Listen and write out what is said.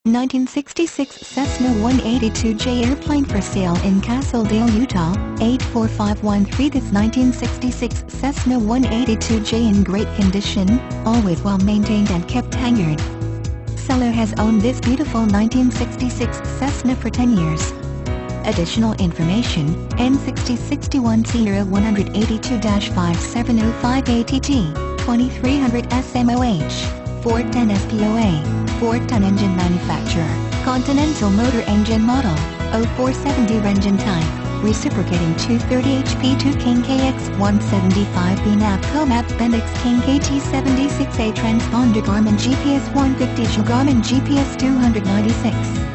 1966 Cessna 182J airplane for sale in Castledale, Utah, 84513. This 1966 Cessna 182J in great condition, always well maintained and kept hangered. Seller has owned this beautiful 1966 Cessna for 10 years. Additional information, N6621CR182-5705 ATT, 2300 SMOH, 410 SPOA, 4-ton engine manufacturer, Continental Motor Engine Model, 0470 engine type, reciprocating 230 HP 2 King KX-175B NAV COMABFBendix King KT76A TransponderGarmin GPS 150 Garmin GPS 296.